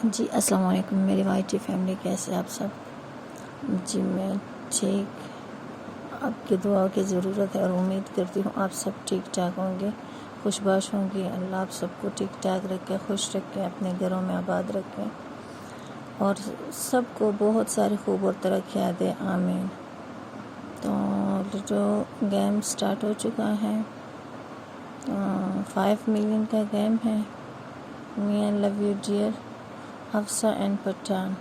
جی السلام علیکم میری وائی ٹی فیملی، کیسے آپ سب؟ جی میں ٹھیک، آپ کی دعا کی ضرورت ہے اور امید کرتی ہوں آپ سب ٹھیک ٹھاک ہوں گے، خوش باش ہوں گے۔ اللہ آپ سب کو ٹھیک ٹھاک رکھے، خوش رکھے، اپنے گھروں میں آباد رکھے اور سب کو بہت ساری خوب اور ترقیاں دے، آمین۔ تو جو گیم سٹارٹ ہو چکا ہے، 5 ملین کا گیم ہے، me I love you dear, Hafsa and Pathan.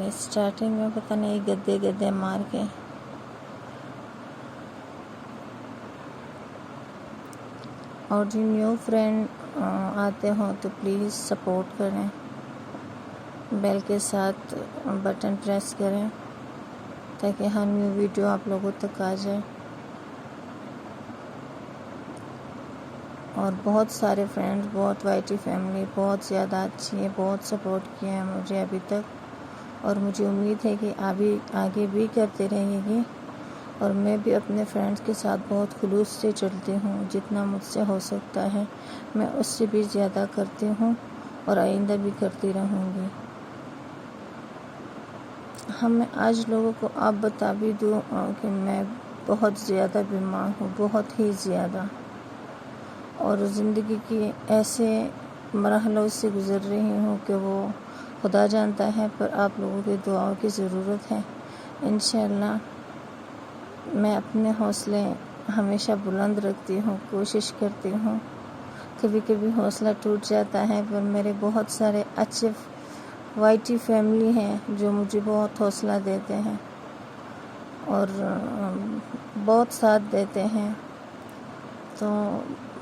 Starting میں پتہ نہیں گدے مار کے اور جو نیو فرینڈ آتے ہوں تو پلیز سپورٹ کریں، بیل کے ساتھ بٹن پریس کریں تاکہ ہر نیو ویڈیو آپ لوگوں تک آ جائے۔ اور بہت سارے فرینڈز، بہت وائی ٹی فیملی بہت زیادہ اچھی ہے، بہت سپورٹ کیا ہے مجھے ابھی تک، اور مجھے امید ہے کہ آگے بھی کرتے رہیں گی۔ اور میں بھی اپنے فرینڈز کے ساتھ بہت خلوص سے چلتی ہوں، جتنا مجھ سے ہو سکتا ہے میں اس سے بھی زیادہ کرتی ہوں اور آئندہ بھی کرتی رہوں گی۔ میں آج لوگوں کو آپ بتا بھی دوں کہ میں بہت زیادہ بیمار ہوں، بہت ہی زیادہ، اور زندگی کی ایسے مرحلوں سے گزر رہی ہوں کہ وہ خدا جانتا ہے، پر آپ لوگوں کی دعاؤں کی ضرورت ہے۔ انشاءاللہ میں اپنے حوصلے ہمیشہ بلند رکھتی ہوں، کوشش کرتی ہوں۔ کبھی کبھی حوصلہ ٹوٹ جاتا ہے، پر میرے بہت سارے اچھے وائی ٹی فیملی ہیں جو مجھے بہت حوصلہ دیتے ہیں اور بہت ساتھ دیتے ہیں، تو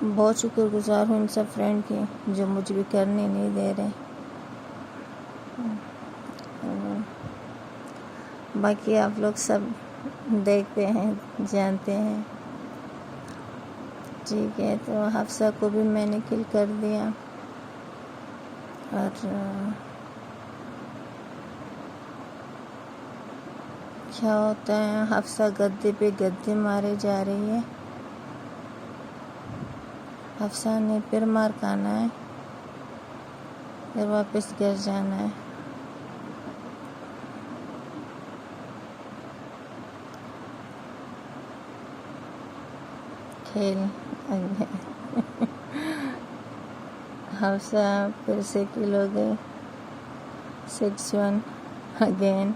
بہت شکر گزار ہوں ان سب فرینڈ کی جو مجھے بھی کرنے نہیں دے رہے۔ باقی آپ لوگ سب دیکھتے ہیں، جانتے ہیں۔ ٹھیک ہے، تو حفصہ کو بھی میں نے کل کر دیا، اور کیا ہوتا ہے، حفصہ گدے پہ گدے مارے جا رہی ہے، حفصہ نے پھر مار کھانا ہے، پھر واپس گھر جانا ہے۔ کھیل حفصہ پھر سے کل ہو گئی، 6-1 اگین۔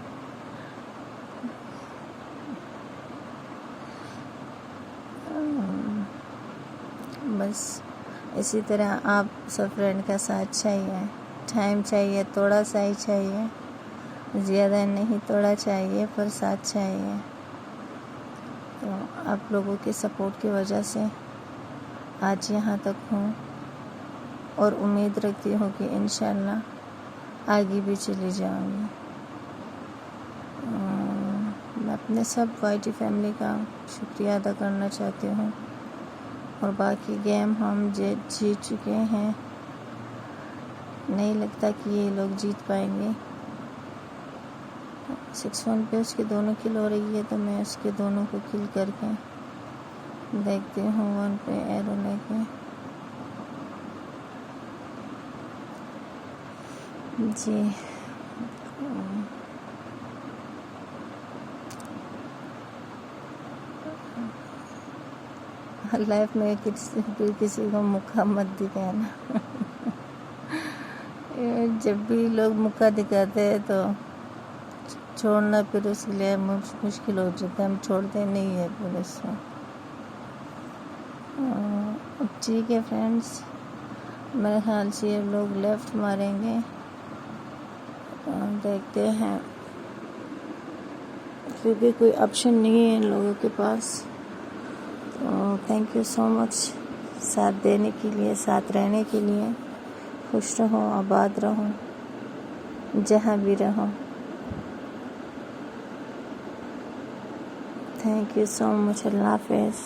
بس اسی طرح آپ سب فرینڈ کا ساتھ چاہیے، ٹائم چاہیے، تھوڑا سا ہی چاہیے، زیادہ نہیں، تھوڑا چاہیے پر ساتھ چاہیے۔ تو آپ لوگوں کے سپورٹ کی وجہ سے آج یہاں تک ہوں، اور امید رکھتی ہوں کہ انشاءاللہ آگے بھی چلی جاؤں گی۔ میں اپنے سب وائی ٹی فیملی کا شکریہ ادا کرنا چاہتی ہوں، اور باقی گیم ہم جیت چکے ہیں، نہیں لگتا کہ یہ لوگ جیت پائیں گے۔ 6-1 پہ اس کے دونوں کل ہو رہی ہے، تو میں اس کے دونوں کو کل کر کے دیکھتی ہوں 1 پہ ایرو لے کے۔ جی لائف میں کسی کو موقع مت دکھانا، جب بھی لوگ موقع دکھاتے ہیں تو چھوڑنا پھر اس کے لیے مشکل ہو جاتا ہے، ہم چھوڑتے نہیں ہیں پھر اس کو۔ ٹھیک ہے فرینڈز، میرے خیال سے یہ لوگ لیفٹ ماریں گے، دیکھتے ہیں، کیونکہ کوئی آپشن نہیں ہے ان لوگوں کے پاس۔ تو تھینک یو سو مچ ساتھ دینے کے لیے، ساتھ رہنے کے لیے۔ خوش رہو، آباد رہو، جہاں بھی رہو۔ تھینک یو سو مچ، اللہ حافظ۔